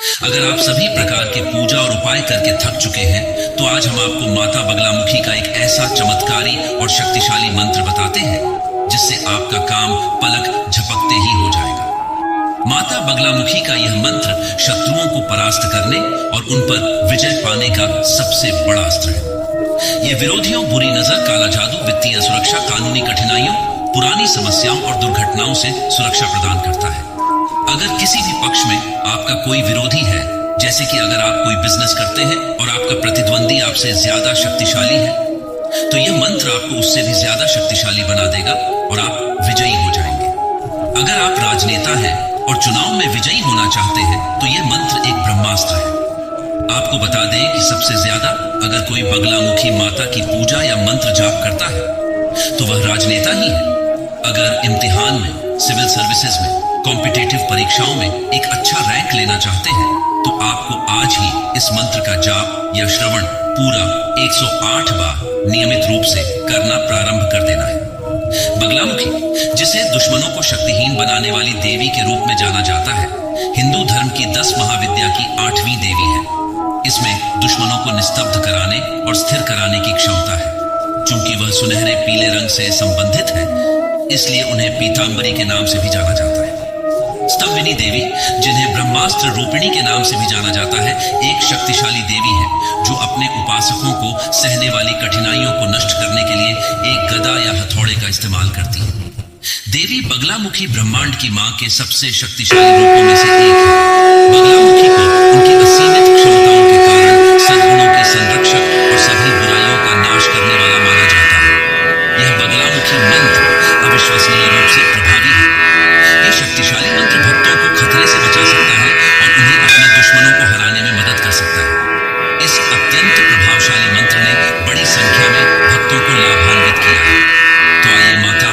अगर आप सभी प्रकार के पूजा और उपाय करके थक चुके हैं तो आज हम आपको माता बगलामुखी का एक ऐसा चमत्कारी और शक्तिशाली मंत्र बताते हैं जिससे आपका काम पलक झपकते ही हो जाएगा। माता बगलामुखी का यह मंत्र शत्रुओं को परास्त करने और उन पर विजय पाने का सबसे बड़ा अस्त्र है। यह विरोधियों, बुरी नजर, काला जादू, वित्तीय सुरक्षा, कानूनी कठिनाइयों, पुरानी समस्याओं और दुर्घटनाओं से सुरक्षा प्रदान करता है। अगर किसी भी पक्ष में आपका कोई विरोधी है, जैसे कि अगर आप कोई बिजनेस करते हैं और आपका प्रतिद्वंदी आपसे ज्यादा शक्तिशाली है, तो यह मंत्र आपको उससे भी ज्यादा शक्तिशाली बना देगा और आप विजयी हो जाएंगे। अगर आप राजनेता हैं और चुनाव में विजयी होना चाहते हैं तो यह मंत्र एक ब्रह्मास्त्र है। आपको बता दें कि सबसे ज्यादा अगर कोई बगलामुखी माता की पूजा या मंत्र जाप करता है तो वह राजनेता ही है। अगर इम्तिहान में, सिविल सर्विसेज में, कॉम्पिटिटिव परीक्षाओं में एक अच्छा रैंक लेना चाहते हैं तो आपको आज ही इस मंत्र का जाप या श्रवण पूरा 108 बार नियमित रूप से करना प्रारंभ कर देना है। बगलामुखी, जिसे दुश्मनों को शक्तिहीन बनाने वाली देवी के रूप में जाना जाता है, हिंदू धर्म की 10 महाविद्या की 8वीं देवी है। इसमें दुश्मनों को निस्तब्ध कराने और स्थिर कराने की क्षमता है। चूंकि वह सुनहरे पीले रंग से संबंधित है, इसलिए उन्हें पीतांबरी के नाम से भी जाना जाता है। स्तंभिनी देवी, जिन्हें ब्रह्मास्त्र रूपिणी के नाम से भी जाना जाता है, एक शक्तिशाली देवी है जो अपने उपासकों को सहने वाली कठिनाइयों को नष्ट करने के लिए एक गदा या हथौड़े का इस्तेमाल करती है। देवी बगलामुखी ब्रह्मांड की मां के सबसे शक्तिशाली रूपों में से एक है। बगलामुखी को उनकी असीमित क्षमताओं के कारण सद्गुणों के संरक्षक और सभी बुराइयों का नाश करने वाला माना जाता है। यह बगलामुखी मंत्र अविश्वसनीय रूप से प्रभावी है। यह शक्तिशाली मंत्र भक्तों को खतरे से बचा सकता है और उन्हें अपने दुश्मनों को हराने में मदद कर सकता है। इस अत्यंत प्रभावशाली मंत्र ने बड़ी संख्या में भक्तों को लाभान्वित किया है। तो आइए माता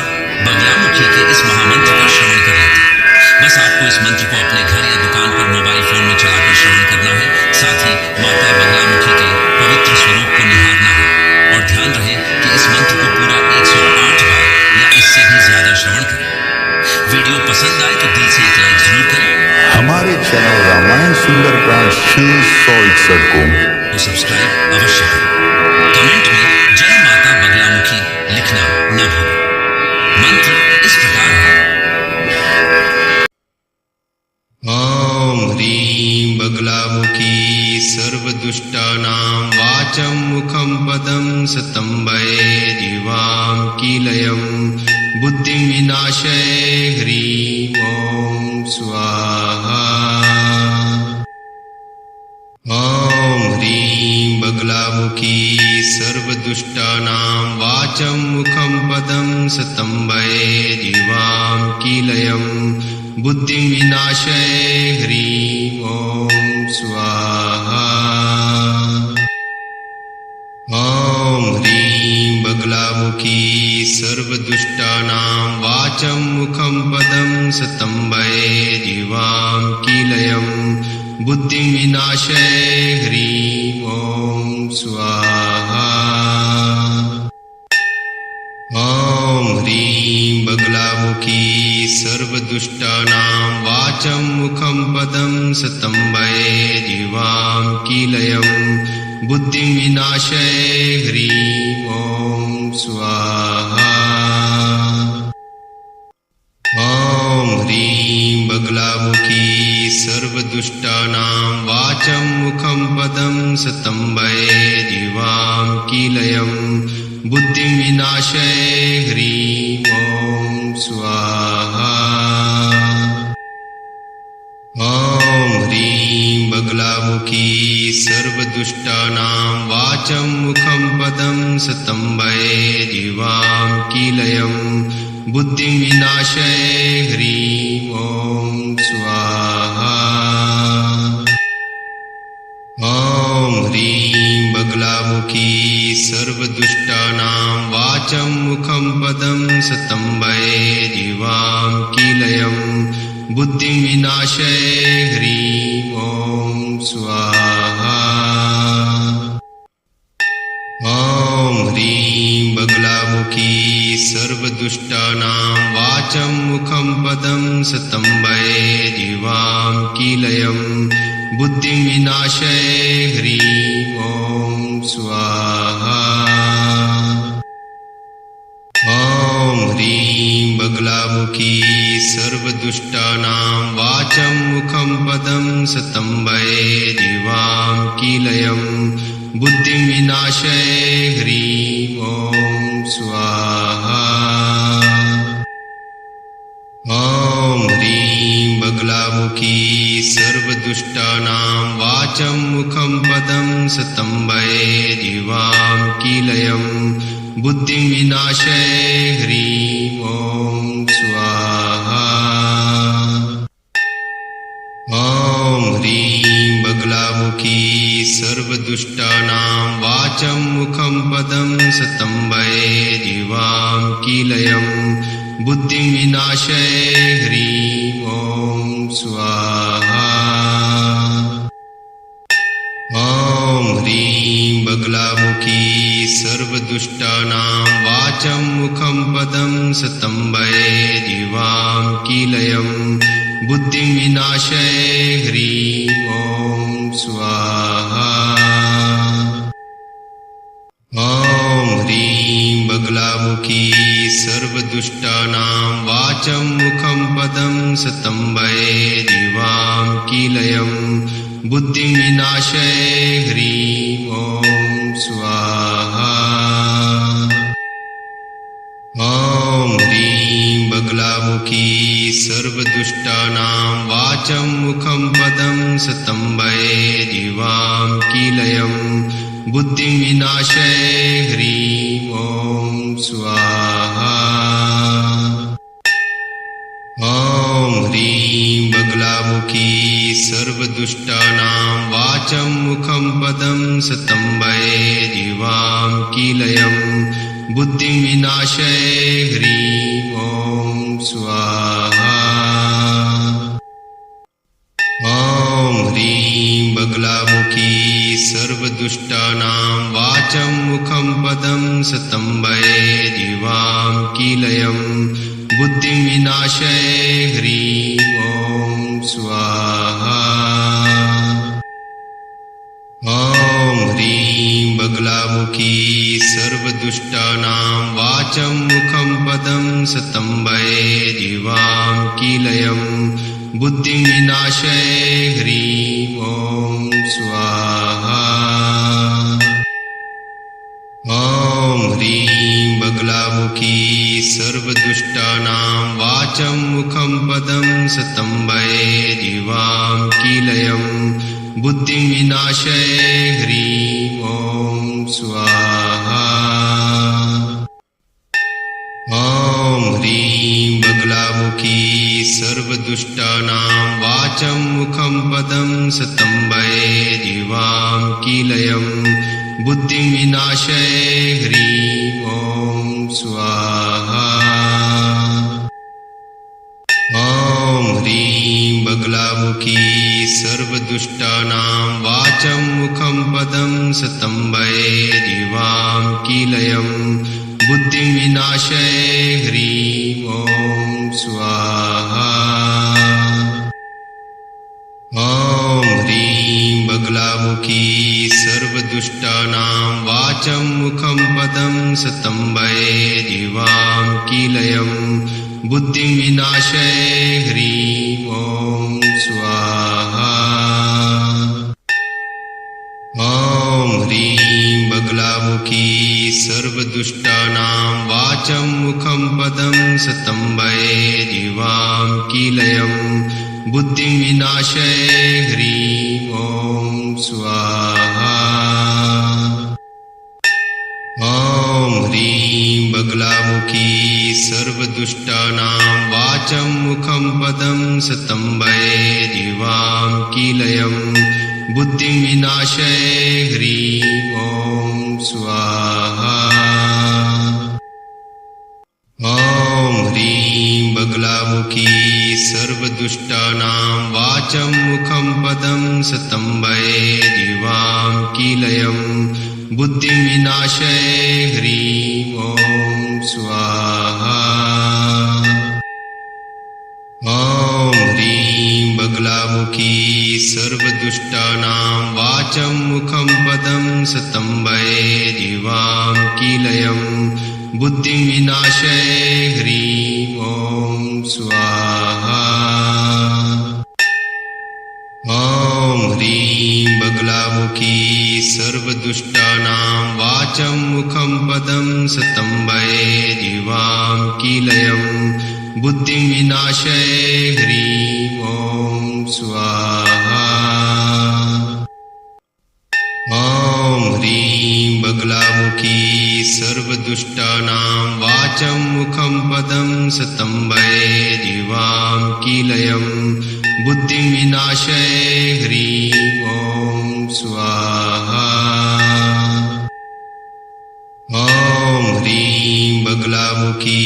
बगलामुखी के इस महामंत्र का श्रवण कर लेते हैं। बस आपको इस मंत्र को अपने घर या दुकान पर मोबाइल फोन में चलाकर श्रवण करना है। साथ ही माता बगलामुखी के पवित्र स्वरूप को निहारना है और ध्यान रहे कि इस मंत्र को पूरा 108 बार या इससे भी ज्यादा श्रवण करें। वीडियो पसंद आए तो दिल से एक लाइक जरूर करें। हमारे चैनल रामायण सुंदरकांड 661 को सब्सक्राइब अवश्य करें। कमेंट में जय माता बगलामुखी लिखना न भूलें। मंत्र इस प्रकार है। ॐ ह्रीं बगलामुखी सर्वदुष्टानां वाचं मुखं पदं सतम्भये जीवां कीलयं बुद्धिं विनाशय ह्रीं ॐ स्वाहा। ॐ ह्रीं बगलामुखी सर्वदुष्टानां वाचं मुखं पदं सतम्भये जीवां कीलयं बुद्धिं विनाशय ह्रीं ॐ स्वाहा। ॐ ह्रीं बगलामुखी सर्वदुष्टानां वाचं मुखं पदं सतम्भये जीवां कीलयं बुद्धिं विनाशय ह्रीं ॐ स्वाहा। ॐ ह्रीं बगलामुखी सर्वदुष्टानां वाचं मुखं पदं सतम्भये जीवां कीलयं बुद्धिं विनाशय ह्रीं ॐ स्वाहा। ॐ ह्रीं बगलामुखी सर्वदुष्टानां वाचं मुखं पदं सतम्भये जीवां कीलयं बुद्धिं विनाशय ह्रीं ॐ स्वाहा। ॐ ह्रीं बगलामुखी सर्वदुष्टानां वाचं मुखं पदं सतम्भये जीवां कीलयं बुद्धिं विनाशय ह्रीं ॐ स्वाहा। ॐ ह्रीं बगलामुखी सर्वदुष्टानां वाचं मुखं पदं सतम्भये जीवां कीलयं बुद्धिं विनाशय ह्रीं ॐ स्वाहा। ॐ ह्रीं बगलामुखी सर्वदुष्टानां वाचं मुखं पदं सतम्भये जीवां कीलयं बुद्धिं विनाशय ह्रीं ॐ स्वाहा। ॐ ह्रीं बगलामुखी सर्वदुष्टानां वाचं मुखं पदं स्तम्भये जीवां कीलयं बुद्धिं विनाशय ह्रीं ॐ स्वाहा। ॐ ह्रीं बगलामुखी सर्वदुष्टानां वाचं मुखं पदं स्तम्भये जीवां कीलयं बुद्धिं विनाशय ह्रीं ॐ स्वाहा। ॐ ह्रीं बगलामुखी सर्वदुष्टानां वाचं मुखं पदं स्तम्भये जीवां कीलयं बुद्धिं विनाशय ह्रीं ॐ स्वाहा। ॐ ह्रीं बगलामुखी सर्वदुष्टानां वाचं मुखं पदं स्तम्भये जीवां कीलयं बुद्धिं विनाशय ह्रीं ॐ स्वाहा। ॐ ह्रीं बगलामुखी सर्वदुष्टानां वाचं मुखं पदं स्तम्भये जीवां कीलयं बुद्धिं विनाशय ह्रीं ॐ स्वाहा। ॐ ह्रीं बगलामुखी सर्वदुष्टानां वाचं मुखं पदं स्तम्भये जीवां कीलयं बुद्धिं विनाशय ह्रीं ॐ स्वाहा। ॐ ह्रीं बगलामुखी सर्वदुष्टानां वाचं मुखं पदं स्तम्भये जीवां कीलयं बुद्धिं विनाशय ह्रीं ॐ स्वाहा। ॐ ह्रीं बगलामुखी सर्वदुष्टानां वाचं मुखं पदं स्तम्भये जीवां कीलयं बुद्धिं विनाशय ह्रीं ॐ स्वाहा। ॐ ह्रीं बगलामुखी सर्वदुष्टानां वाचं मुखं पदं स्तम्भये जीवां कीलयं बुद्धिं विनाशय ह्रीं ॐ स्वाहा। ॐ ह्रीं बगलामुखी सर्वदुष्टानां वाचं मुखं पदं स्तम्भये जीवां कीलयं बुद्धिं विनाशय ह्रीं ॐ स्वाहा। ॐ ह्रीं बगलामुखी सर्वदुष्टानां वाचं मुखं पदं स्तम्भये जीवां कीलयं बुद्धिं विनाशय ह्रीं ॐ स्वाहा। ॐ ह्रीं बगलामुखी सर्वदुष्टानां वाचं मुखं पदं स्तम्भये जीवां कीलयं बुद्धिं विनाशय ह्रीं ॐ स्वाहा। ॐ ह्रीं बगलामुखी सर्वदुष्टानां वाचं मुखं पदं स्तम्भये जीवां कीलयं बुद्धिं विनाशय ह्रीं ॐ स्वाहा। ॐ ह्रीं बगलामुखी सर्वदुष्टानां वाचं मुखं पदं स्तम्भये जीवां कीलयं बुद्धिं विनाशय ह्रीं ॐ स्वाहा। ॐ ह्रीं बगलामुखी सर्वदुष्टानां वाचं मुखं पदं स्तम्भये जीवां कीलयं बुद्धिं विनाशय ह्रीं ॐ स्वाहा। ॐ ह्रीं बगलामुखी सर्वदुष्टानां वाचं मुखं पदं स्तम्भये जीवां कीलयं बुद्धिं विनाशय ह्रीं ॐ स्वाहा। ॐ ह्रीं बगलामुखी सर्वदुष्टानां सर्वदुष्टानां वाचं मुखं पदं सतम्बये जीवां कीलयं बुद्धिं विनाशये ह्रीं ॐ स्वाहा। ॐ ह्रीं बगलामुखी सर्वदुष्टानां वाचं मुखं पदं सतम्बये जीवां कीलयं बुद्धिं विनाशये ह्रीं ॐ स्वाहा। ॐ ह्रीं बगलामुखी सर्वदुष्टानां वाचं मुखं पदं सतम्बये जीवां कीलयं बुद्धिं विनाशये ह्रीं ॐ स्वाहा। ॐ ह्रीं बगलामुखी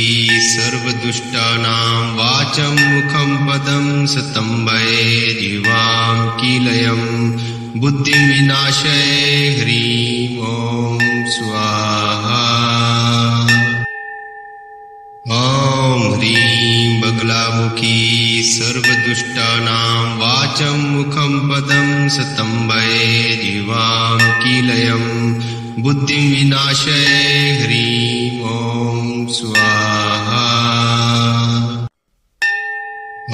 सर्वदुष्टानां वाचं मुखं पदं सतम्बये जीवां कीलयं बुद्धिं विनाशये ह्रीं ॐ स्वाहा। ॐ ह्रीं बगलामुखी सर्वदुष्टानां वाचं मुखं पदं सतम्बये जीवां कीलयं बुद्धिं विनाशये ह्रीं ॐ स्वाहा।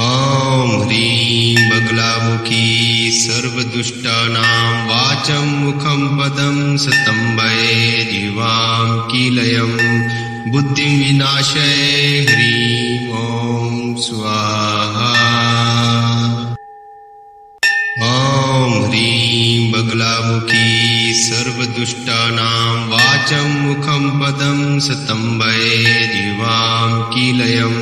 ॐ ह्रीं बगलामुखी सर्वदुष्टानां वाचं मुखं पदं सतम्बये जीवां कीलयं बुद्धिं विनाशये ह्रीं ॐ स्वाहा। ॐ ह्रीं बगलामुखी सर्वदुष्टानां वाचं मुखं पदं सतम्बये जीवां कीलयं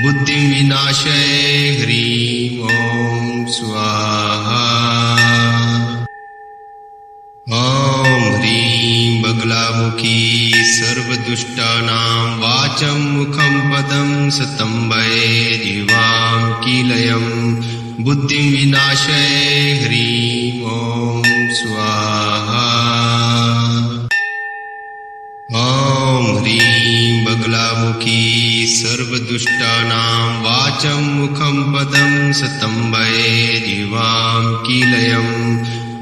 बुद्धिं विनाशये ह्रीं ॐ स्वाहा। ॐ ह्रीं बगलामुखी सर्वदुष्टानां वाचं मुखं पदं सतम्बये जीवां कीलयं बुद्धिं विनाशये ह्रीं ॐ स्वाहा। ॐ ह्रीं बगलामुखी सर्वदुष्टानां वाचं मुखं पदं सतम्बये जीवां कीलयं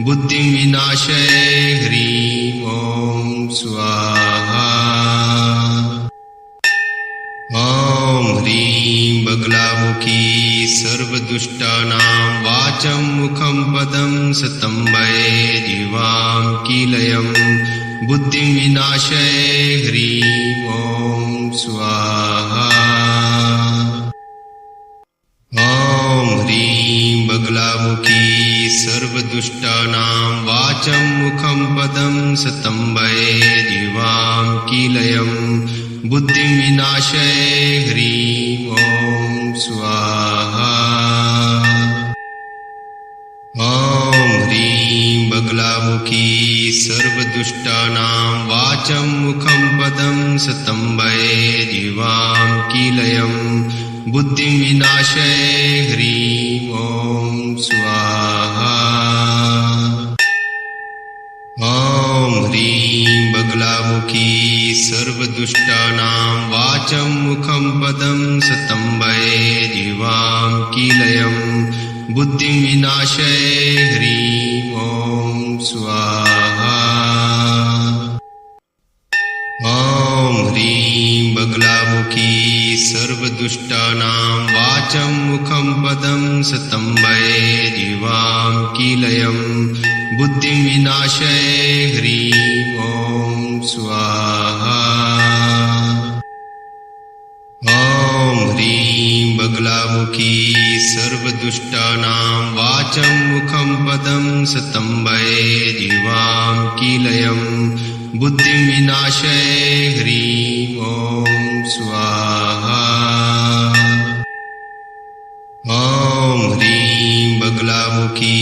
बुद्धिं विनाशये ह्रीं ॐ स्वाहा। ॐ ह्रीं बगलामुखी सर्वदुष्टानां वाचं मुखं पदं सतम्बये जीवां कीलयं बुद्धिं विनाशये ह्रीं ॐ स्वाहा। ॐ ह्रीं बगलामुखी सर्वदुष्टानां वाचं मुखं पदं सतम्बये जीवां कीलयं बुद्धिं विनाशये ह्रीं ॐ स्वाहा। ॐ ह्रीं बगलामुखी सर्वदुष्टानां वाचं मुखं पदं सतम्बये जीवां कीलयं बुद्धिं विनाशये ह्रीं ॐ स्वाहा। ॐ ह्रीं बगलामुखी सर्वदुष्टानां वाचं मुखं पदं सतम्बये जीवां कीलयं बुद्धिं विनाशये ह्रीं ॐ स्वाहा। ॐ ह्रीं बगलामुखी सर्वदुष्टानां वाचं मुखं पदं सतम्बये जीवां कीलयं बुद्धिं विनाशये ह्रीं ॐ स्वाहा। ॐ ह्रीं बगलामुखी सर्वदुष्टानां वाचं मुखं पदं सतम्बये जीवां कीलयं बुद्धिं विनाशये ह्रीं ॐ स्वाहा। ॐ ह्रीं बगलामुखी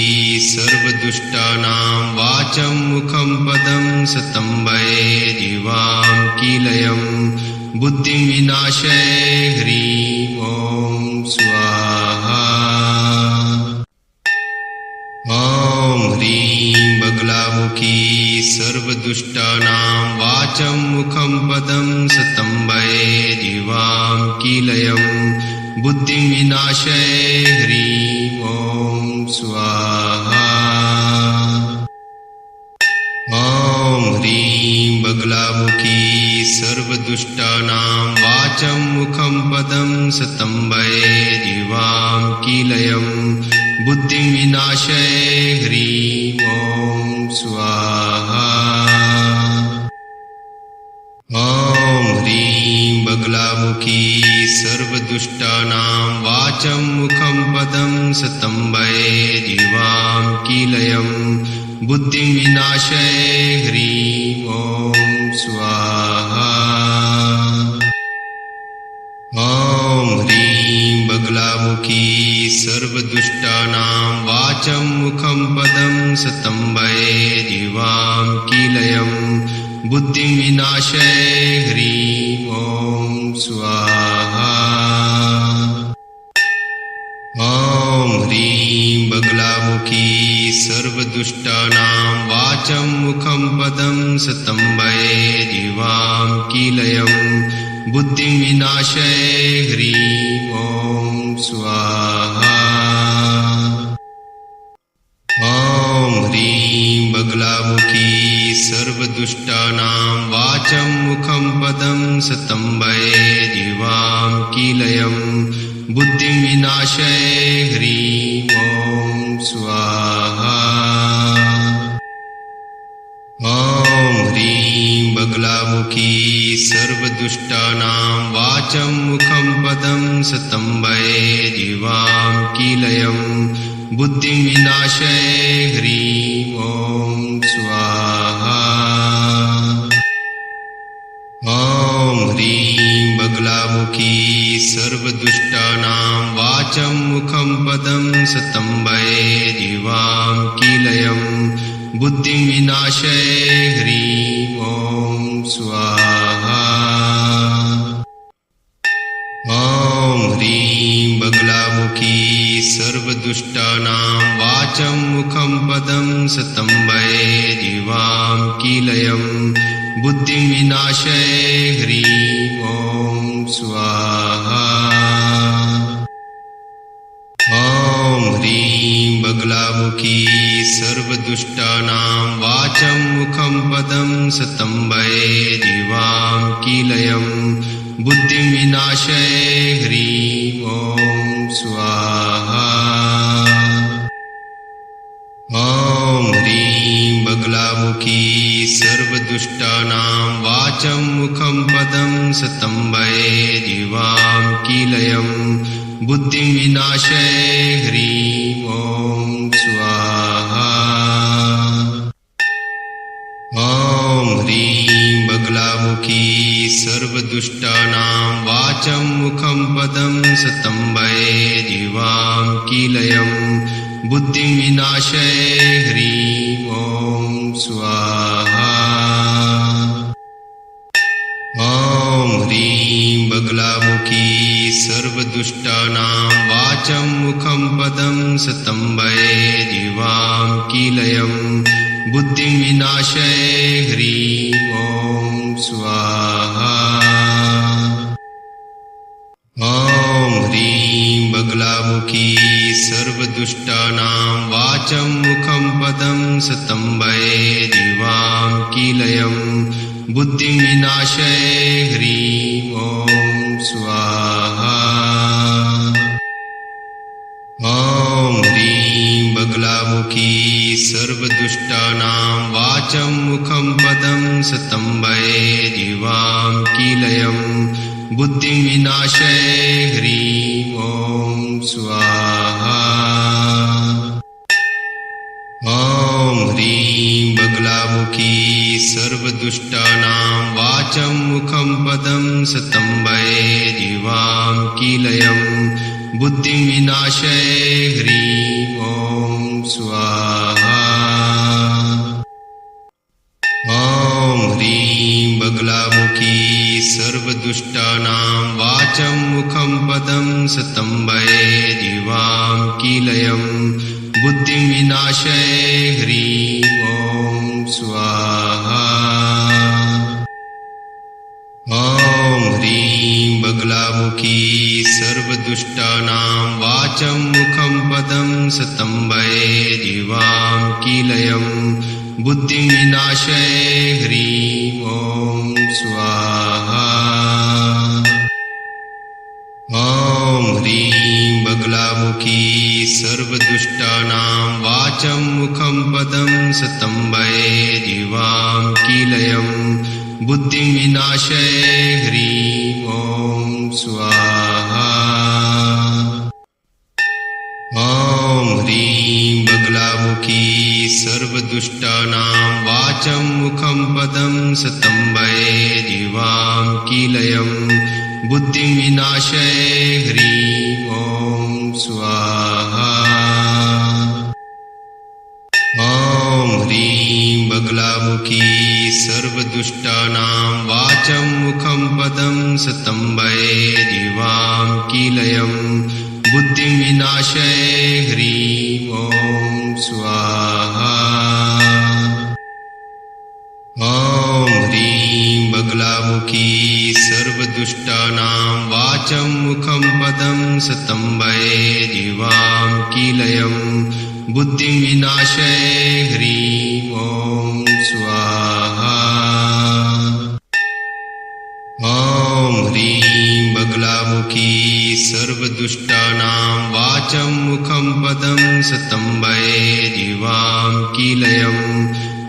सर्वदुष्टानां वाचं मुखं पदं सतम्बये जीवां कीलयं बुद्धिं विनाशये ह्रीं ॐ स्वाहा। ॐ ह्रीं बगलामुखी सर्वदुष्टानां वाचं मुखं पदं सतम्बये जीवां कीलयं बुद्धिं विनाशये ह्रीं ॐ स्वाहा। सर्वदुष्टानां वाचं मुखं पदं सतम्बैर्दिवां कीलयं बुद्धिं विनाशय ह्रीं ॐ स्वाहा। ॐ ह्रीं बगलामुखी सर्वदुष्टानां वाचं मुखं पदं सतम्बैर्दिवां कीलयं बुद्धिं विनाशय ह्रीं ॐ स्वाहा। ॐ ह्रीं बगलामुखी सर्वदुष्टानां वाचं मुखं पदं सतम्बैर्दिवां कीलयं बुद्धिं विनाशय ह्रीं ॐ स्वाहा। ॐ ह्रीं बगलामुखी सर्वदुष्टानां वाचं मुखं पदं सतम्बैर्दिवां कीलयं बुद्धिं विनाशय ह्रीं ॐ स्वाहा। ॐ ह्रीं बगलामुखी सर्वदुष्टानां वाचं मुखं पदं सतम्बैर्दिवां कीलयं बुद्धिं विनाशय ह्रीं ॐ स्वाहा। ॐ ह्रीं बगलामुखी सर्वदुष्टानां वाचं मुखं पदं सतम्बैर्दिवां कीलयं बुद्धिं विनाशय ह्रीं ॐ स्वाहा। ॐ ह्रीं बगलामुखी सर्वदुष्टानां वाचं मुखं पदं सतम्बैर्दिवां कीलयं बुद्धिं विनाशय ह्रीं ॐ स्वाहा। ॐ ह्रीं बगलामुखी सर्वदुष्टानां वाचं मुखं पदं सतम्बैर्दिवां कीलयं बुद्धिं विनाशय ह्रीं ॐ स्वाहा। ॐ ह्रीं बगलामुखी सर्वदुष्टानां वाचं मुखं पदं सतम्बैर्दिवां कीलयं बुद्धिं विनाशय ह्रीं ॐ स्वाहा। ॐ ह्रीं बगलामुखी सर्वदुष्टानां वाचं मुखं पदं सतम्बैर्दिवां कीलयं बुद्धिं विनाशय ह्रीं ॐ स्वाहा। ॐ ह्रीं बगलामुखी सर्वदुष्टानां वाचं मुखं पदं सतम्बैर्दिवां कीलयं बुद्धिं विनाशय ह्रीं ॐ स्वाहा। ॐ ह्रीं बगलामुखी सर्वदुष्टानां वाचं मुखं पदं सतम्बैर्दिवां कीलयं बुद्धिं विनाशय ह्रीं ॐ स्वाहा। ॐ ह्रीं बगलामुखी सर्वदुष्टानां वाचं मुखं पदं सतम्बैर्दिवां कीलयं बुद्धिं विनाशय ह्रीं ॐ स्वाहा। ॐ ह्रीं बगलामुखी सर्वदुष्टानां वाचं मुखं पदं सतम्बैर्दिवां कीलयं बुद्धिं विनाशय ह्रीं ॐ स्वाहा। ॐ ह्रीं बगलामुखी सर्वदुष्टानां वाचं मुखं पदं सतम्बैर्दिवां कीलयं बुद्धिं विनाशय ह्रीं ॐ स्वाहा। ॐ ह्रीं बगलामुखी सर्वदुष्टानां वाचं मुखं पदं सतम्बैर्दिवां कीलयं बुद्धिं विनाशय ह्रीं ॐ स्वाहा। ॐ ह्रीं बगलामुखी सर्वदुष्टानां वाचं मुखं पदं सतम्बैर्दिवां कीलयं बुद्धिं विनाशय ह्रीं ॐ स्वाहा। ह्रीं बगलामुखी सर्वदुष्टानां वाचं मुखं पदं स्तम्भये जीवां कीलयं बुद्धिं विनाशये ह्रीं ॐ स्वाहा। ॐ ह्रीं बगलामुखी सर्वदुष्टानां वाचं मुखं पदं स्तम्भये जीवां कीलयं बुद्धिं विनाशये ह्रीं ॐ स्वाहा। ॐ ह्रीं बगलामुखी सर्वदुष्टानां वाचं मुखं पदं स्तम्भये जीवां कीलयं बुद्धिं विनाशये ह्रीं ॐ स्वाहा। ॐ ह्रीं बगलामुखी सर्वदुष्टानां वाचं मुखं पदं स्तम्भये जीवां कीलयं बुद्धिं विनाशये ह्रीं ॐ स्वाहा। ॐ ह्रीं बगलामुखी सर्वदुष्टानां वाचं मुखं पदं स्तम्भये जीवां कीलयं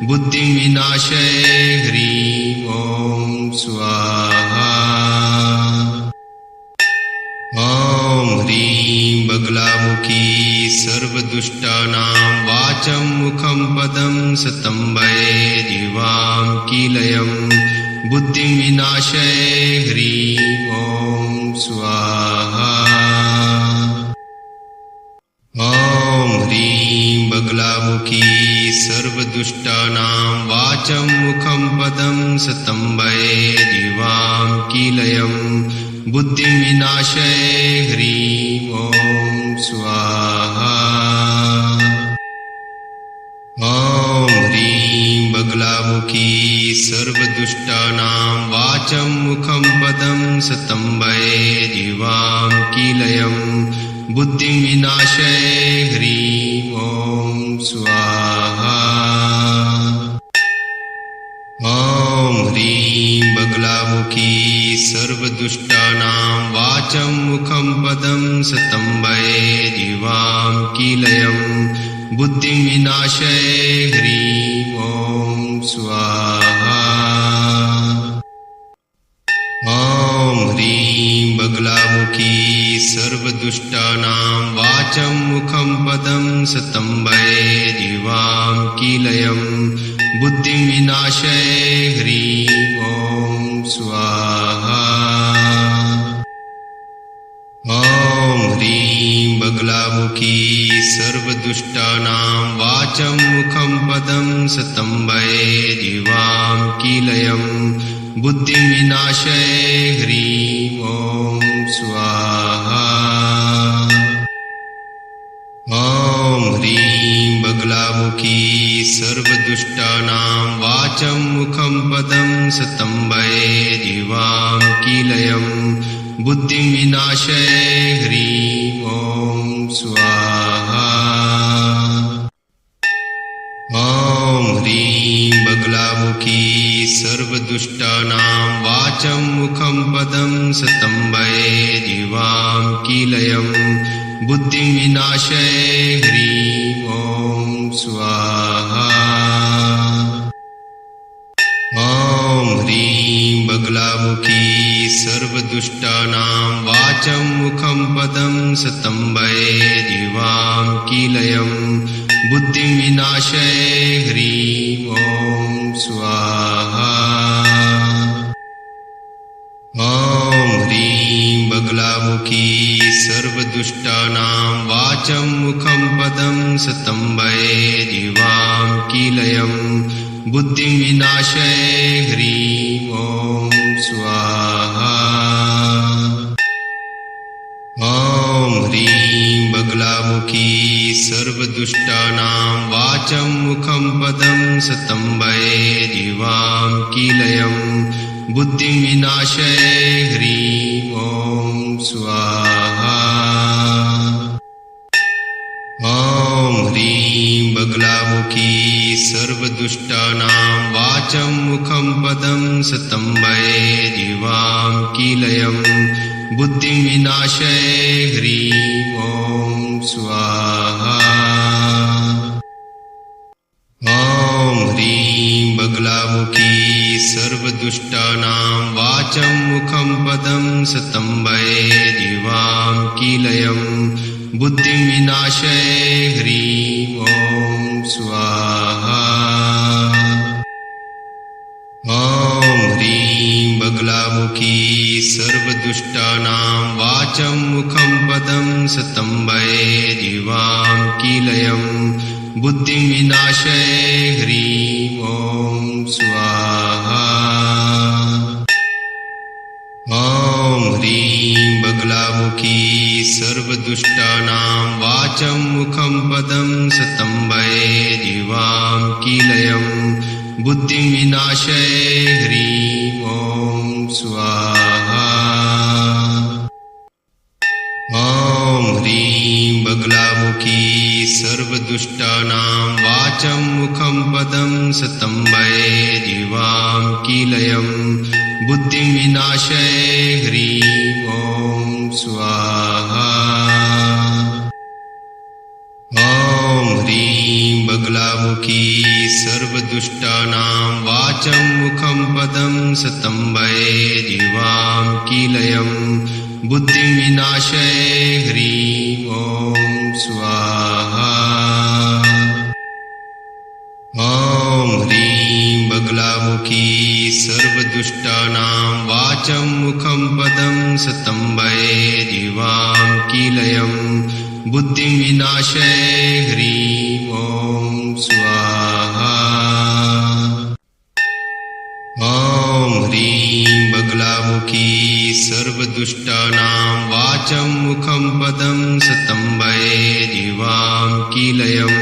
बुद्धिं विनाशये ह्रीं ॐ स्वाहा। ॐ ह्रीं बगलामुखी सर्वदुष्टानां वाचं मुखं पदं स्तम्भये जीवां कीलयं बुद्धिं विनाशये ह्रीं ॐ स्वाहा। ॐ ह्रीं बगलामुखी सर्वदुष्टानां वाचं मुखं पदं स्तम्भये जीवां कीलयं बुद्धिं विनाशये ह्रीं ॐ स्वाहा। ॐ ह्रीं बगलामुखी सर्वदुष्टानां वाचं मुखं पदं स्तम्भये जीवां कीलयं बुद्धिं विनाशये ह्रीं ॐ स्वाहा। ॐ ह्रीं बगलामुखी सर्वदुष्टानां वाचं मुखं पदं स्तम्भये जीवां कीलयं बुद्धिं विनाशये ह्रीं ॐ स्वाहा। ॐ ह्रीं बगलामुखी सर्वदुष्टानां वाचं मुखं पदं स्तम्भये जीवां कीलयं बुद्धिं विनाशये ह्रीं ॐ स्वाहा। ॐ ह्रीं बगलामुखी सर्वदुष्टानां वाचं मुखं पदं स्तम्भये जीवां कीलयं बुद्धिं विनाशये ह्रीं ॐ स्वाहा। ॐ ह्रीं बगलामुखी सर्वदुष्टानां वाचं मुखं पदं स्तम्भये जीवां कीलयं बुद्धिं विनाशये ह्रीं ॐ स्वाहा। ॐ ह्रीं बगलामुखी सर्वदुष्टानां वाचं मुखं पदं स्तम्भये जीवां कीलयं बुद्धिं विनाशये ह्रीं ॐ स्वाहा। ॐ ह्रीं बगलामुखी सर्वदुष्टानां वाचं मुखं पदं स्तम्भये जीवां कीलयं बुद्धिं विनाशये ह्रीं ॐ स्वाहा। ॐ ह्रीं बगलामुखी सर्वदुष्टानां वाचं मुखं पदं स्तम्भये जीवां कीलयं बुद्धिं विनाशये ह्रीं ॐ स्वाहा। ॐ ह्रीं बगलामुखी सर्वदुष्टानां वाचं मुखं पदं स्तम्भये जीवां कीलयं बुद्धिं विनाशये ह्रीं ॐ स्वाहा। ॐ ह्रीं बगलामुखी सर्वदुष्टानां वाचं मुखं पदं स्तम्भये जीवां कीलयं बुद्धिं विनाशय ह्रीं ॐ स्वाहा। ॐ ह्रीं बगलामुखी सर्वदुष्टानां वाचं मुखं पदं स्तम्भये जीवां कीलयं बुद्धिं विनाशय ह्रीं ॐ स्वाहा। ॐ ह्रीं बगलामुखी सर्वदुष्टानां वाचं मुखं पदं स्तम्भये जीवां कीलयं बुद्धिं विनाशय ह्रीं ॐ स्वाहा। ॐ ह्रीं बगलामुखी सर्वदुष्टानां वाचं मुखं पदं स्तम्भये जीवां कीलयं बुद्धिं विनाशय ह्रीं ॐ स्वाहा। ॐ ह्रीं बगलामुखी सर्वदुष्टानां वाचं मुखं पदं स्तम्भये जीवां कीलयं बुद्धिं विनाशय ह्रीं ॐ स्वाहा। ॐ ह्रीं बगलामुखी सर्वदुष्टानां वाचं मुखं पदं स्तम्भये जीवां कीलयं बुद्धिं विनाशय ह्रीं ॐ स्वाहा। ॐ ह्रीं बगलामुखी सर्वदुष्टानां वाचं मुखं पदं स्तम्भये जीवां कीलयं बुद्धिं विनाशय ह्रीं ॐ स्वाहा। ॐ ह्रीं बगलामुखी सर्वदुष्टानां वाचं मुखं पदं स्तम्भये जीवां कीलयं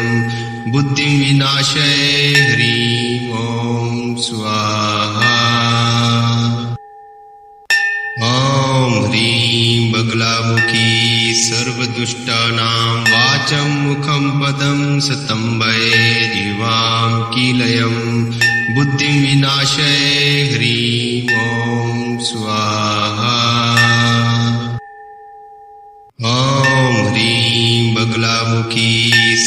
बुद्धिं विनाशय ह्रीं ॐ स्वाहा। ॐ ह्रीं बगलामुखी सर्वदुष्टानां वाचं मुखं पदं स्तम्भये जीवां कीलयं बुद्धिं विनाशय ह्रीं ॐ स्वाहा। ॐ ह्रीं बगलामुखी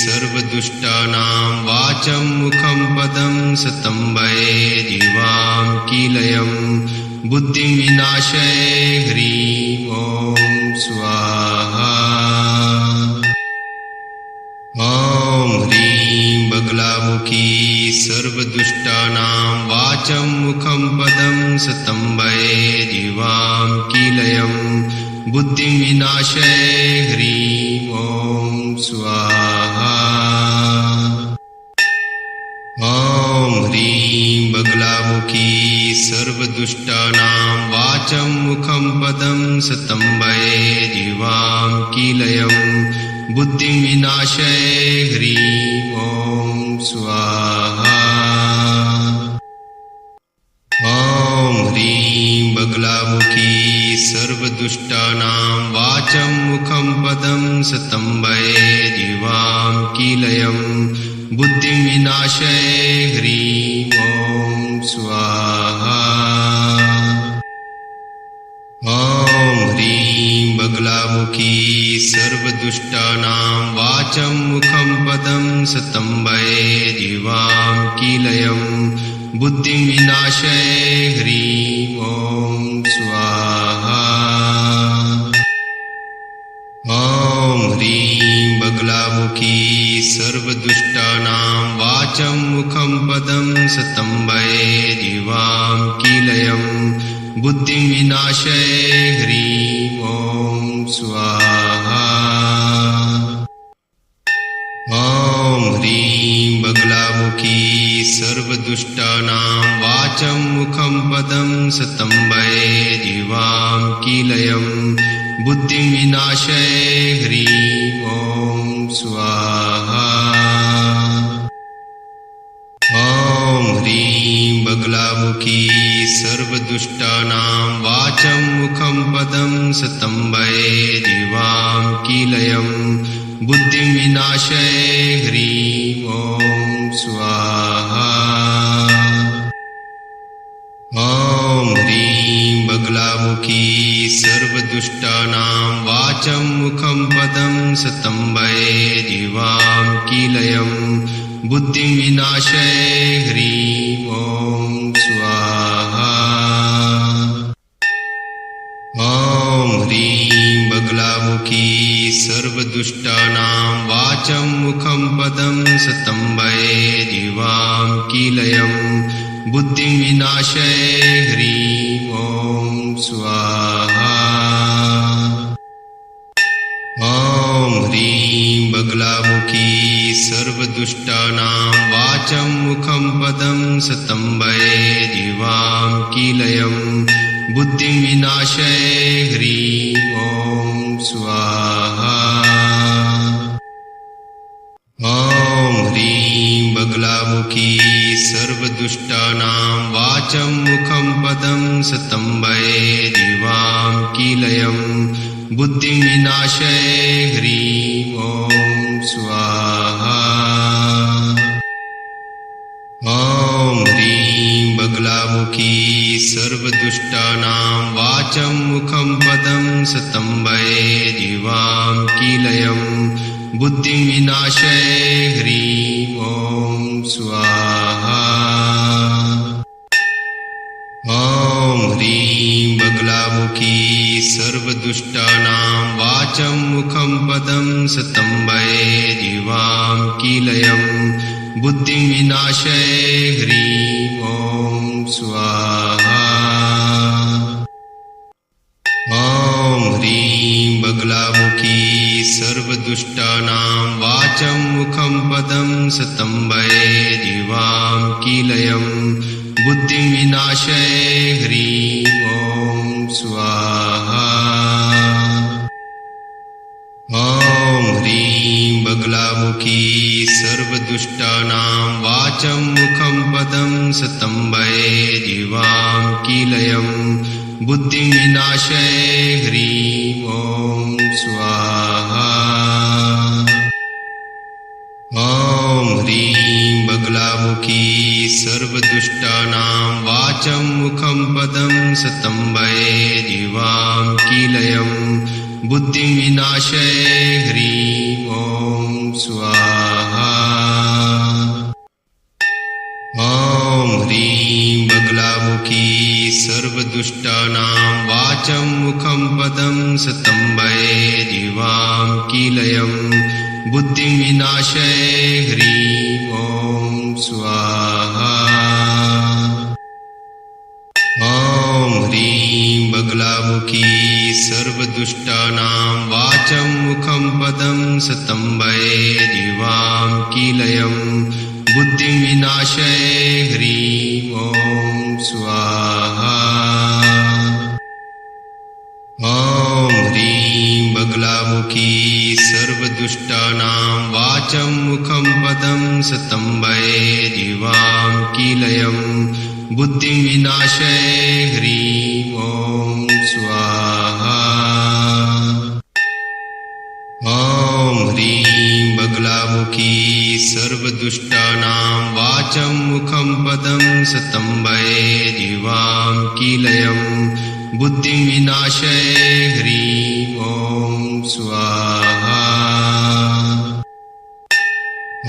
सर्वदुष्टानां वाचं मुखं पदं स्तम्भये जीवां कीलयं बुद्धिं विनाशय ह्रीं ॐ स्वाहा। ॐ ह्रीं बगलामुखी सर्वदुष्टानां वाचं मुखं पदं स्तम्भये जीवां कीलयं बुद्धिं विनाशय ह्रीं ॐ स्वाहा। ॐ ह्रीं बगलामुखी सर्वदुष्टानां वाचं मुखं पदं स्तम्भये जीवां कीलयं बुद्धिं विनाशय ह्रीं ॐ स्वाहा। ॐ ह्रीं बगलामुखी सर्वदुष्टानां वाचं मुखं पदं स्तम्भये जीवां कीलयं बुद्धिं विनाशय ह्रीं ॐ स्वाहा। ॐ ह्रीं बगलामुखी सर्वदुष्टानां वाचं मुखं पदं स्तम्भये जीवां कीलयं बुद्धिं विनाशय ह्रीं ॐ स्वाहा। ॐ ह्रीं बगलामुखी सर्वदुष्टानां वाचं मुखं पदं स्तम्भये जीवां कीलयं बुद्धिं विनाशय ह्रीं ॐ स्वाहा। ॐ ह्रीं बगलामुखी सर्वदुष्टानां वाचं मुखं पदं स्तम्भये जीवां कीलयं बुद्धिं विनाशय ह्रीं ॐ स्वाहा। ॐ ह्रीं बगलामुखी सर्वदुष्टानां वाचं मुखं पदं स्तम्भये जीवां कीलयं बुद्धिं विनाशय ह्रीं ॐ स्वाहा। ॐ ह्रीं बगलामुखी सर्वदुष्टानां वाचं मुखं पदं स्तम्भये जीवां कीलयं बुद्धिं विनाशय ह्रीं ॐ स्वाहा। ॐ ह्रीं बगलामुखी सर्वदुष्टानां वाचं मुखं पदं स्तम्भये जीवां कीलयं बुद्धिं विनाशय ह्रीं ॐ स्वाहा। ॐ ह्रीं बगलामुखी सर्वदुष्टानां वाचं मुखं पदं स्तम्भये जीवां कीलयं बुद्धिं विनाशय ह्रीं ॐ स्वाहा। ॐ ह्रीं बगलामुखी सर्वदुष्टानां वाचं मुखं पदं स्तम्भये जीवां कीलयं बुद्धिं विनाशय ह्रीं ॐ स्वाहा। ॐ ह्रीं बगलामुखी सर्वदुष्टानां वाचं मुखं पदं स्तम्भये जीवां कीलयं बुद्धिं विनाशय ह्रीं ॐ स्वाहा। ॐ ह्रीं बगलामुखी सर्वदुष्टानां वाचं मुखं पदं स्तम्भये जीवां कीलयं बुद्धिं विनाशय ह्रीं ॐ स्वाहा। ॐ ह्रीं बगलामुखी सर्वदुष्टानां वाचं मुखं पदं स्तम्भये जीवां कीलयं बुद्धिं विनाशय ह्रीं ॐ स्वाहा। ॐ ह्रीं बगलामुखी सर्वदुष्टानां वाचं मुखं पदं स्तम्भये जीवां कीलयं बुद्धिं विनाशय ह्रीं ॐ स्वाहा। ॐ ह्रीं बगलामुखी सर्वदुष्टानां वाचं मुखं पदं स्तम्भये जीवां कीलयं बुद्धिं विनाशय ह्रीं ॐ स्वाहा। ॐ ह्रीं बगलामुखी सर्वदुष्टानां वाचं मुखं पदं स्तम्भये जीवां कीलयं बुद्धिं विनाशय ह्रीं ॐ स्वाहा। ॐ ह्रीं बगलामुखी सर्वदुष्टानां वाचं मुखं पदं स्तम्भये जीवां कीलयं बुद्धिं विनाशय ह्रीं ॐ स्वाहा। ॐ ह्रीं बगलामुखी सर्वदुष्टानां वाचं मुखं पदं स्तम्भये जीवां कीलयं बुद्धिं विनाशय ह्रीं ॐ स्वाहा। ॐ ह्रीं बगलामुखी सर्वदुष्टानां वाचं मुखं पदं स्तम्भये जीवां कीलयं बुद्धिं विनाशय ह्रीं ॐ स्वाहा।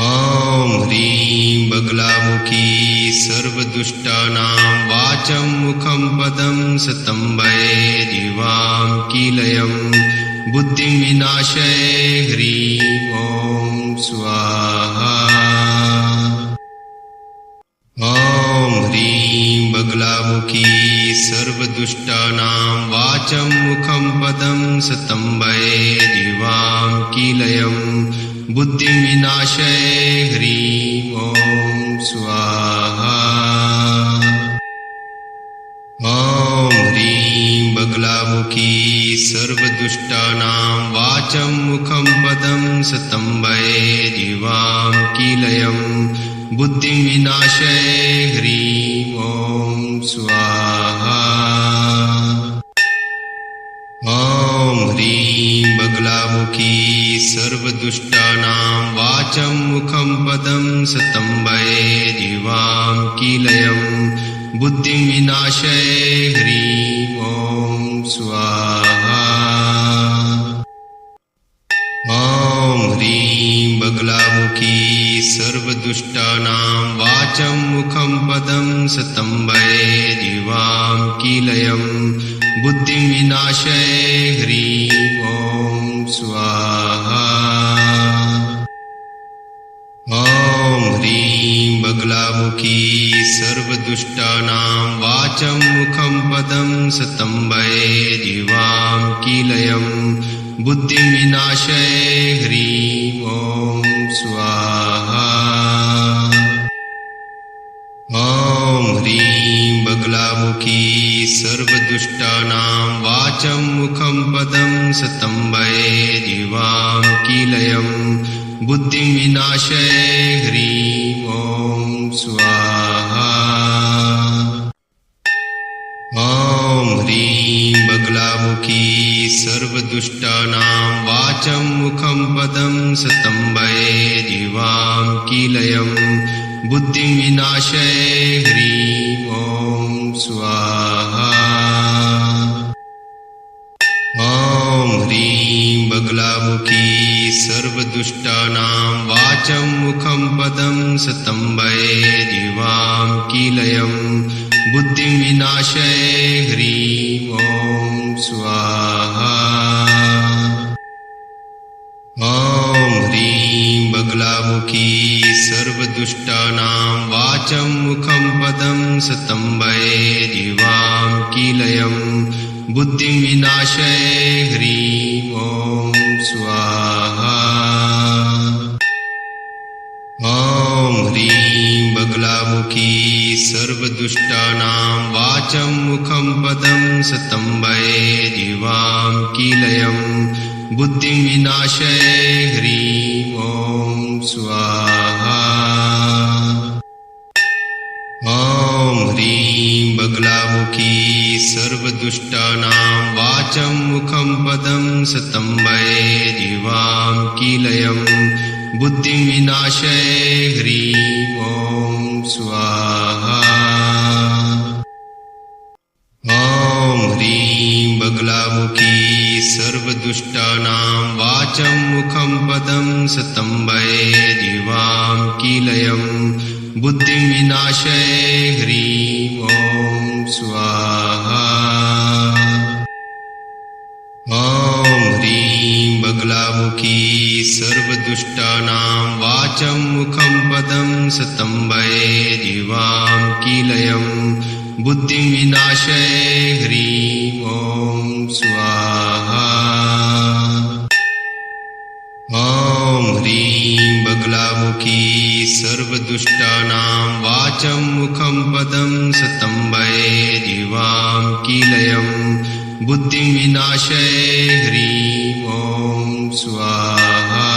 ॐ ह्रीं बगलामुखी सर्वदुष्टानां वाचं मुखं पदं स्तम्भये जीवां कीलयं बुद्धिं विनाशय ह्रीं ॐ स्वाहा। ॐ ह्रीं बगलामुखी सर्वदुष्टानां वाचं मुखं पदं स्तम्भये जीवां कीलयं बुद्धिं विनाशय ह्रीं ॐ स्वाहा। ॐ ह्रीं बगलामुखी सर्वदुष्टानां वाचं मुखं पदं स्तम्भये जीवां कीलयं बुद्धिं विनाशय ह्रीं ॐ स्वाहा। ॐ ह्रीं बगलामुखी सर्वदुष्टानां वाचं मुखं पदं स्तम्भये जीवां कीलयं बुद्धिं विनाशय ह्रीं ॐ स्वाहा। सर्वदुष्टानां वाचं मुखं पदं सतम्बये जीवां कीलयं बुद्धिं विनाशये ह्रीं ॐ स्वाहा। ॐ ह्रीं बगलामुखी सर्वदुष्टानां वाचं मुखं पदं सतम्बये जीवां कीलयं बुद्धिं विनाशये ह्रीं ॐ स्वाहा। ॐ ह्रीं बगलामुखी सर्वदुष्टानां वाचं मुखं पदं सतम्बये जीवां कीलयं बुद्धिं विनाशये ह्रीं ॐ स्वाहा। ॐ ह्रीं बगलामुखी सर्वदुष्टानां वाचं मुखं पदं सतम्बये जीवां कीलयं बुद्धिं विनाशये ह्रीं ॐ स्वाहा। ॐ ह्रीं बगलामुखी सर्वदुष्टानां वाचं मुखं पदं सतम्बये जीवां कीलयं बुद्धिं विनाशये ह्रीं ॐ स्वाहा। ॐ ह्रीं बगलामुखी सर्वदुष्टानां वाचं मुखं पदं सतम्बये जीवां कीलयं बुद्धिं विनाशये ह्रीं ॐ स्वाहा। ॐ ह्रीं बगलामुखी सर्वदुष्टानां वाचं मुखं पदं सतम्बये जीवां कीलयं बुद्धिं विनाशये ह्रीं ॐ स्वाहा। ॐ ह्रीं बगलामुखी सर्वदुष्टानां वाचं मुखं पदं सतम्बये जीवां कीलयं बुद्धिं विनाशये ह्रीं ॐ स्वाहा। ॐ ह्रीं बगलामुखी सर्वदुष्टानां वाचं मुखं पदं सतम्बये जीवां कीलयं बुद्धिं विनाशये ह्रीं ॐ स्वाहा। ॐ ह्रीं बगलामुखी सर्वदुष्टानां वाचं मुखं पदं सतम्बये जीवां कीलयं बुद्धिं विनाशये ह्रीं ॐ स्वाहा। ॐ ह्रीं बगलामुखी सर्वदुष्टानां वाचं मुखं पदं सतम्बये जीवां कीलयं बुद्धिं विनाशये ह्रीं ॐ स्वाहा।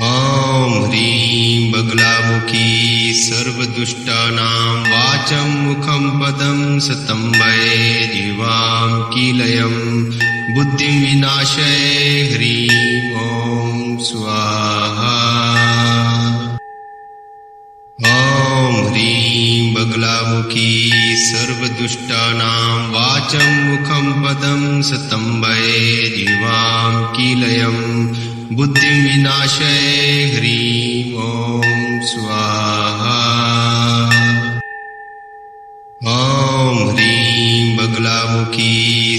ॐ ह्रीं बगलामुखी सर्वदुष्टानां वाचं मुखं पदं सतम्बये जीवां कीलयं बुद्धिं विनाशये ह्रीं ॐ स्वाहा। ॐ ह्रीं बगलामुखी सर्वदुष्टानां वाचं मुखं पदं सतम्बये जीवां कीलयं बुद्धिं विनाशये ह्रीं ॐ स्वाहा। ॐ ह्रीं बगलामुखी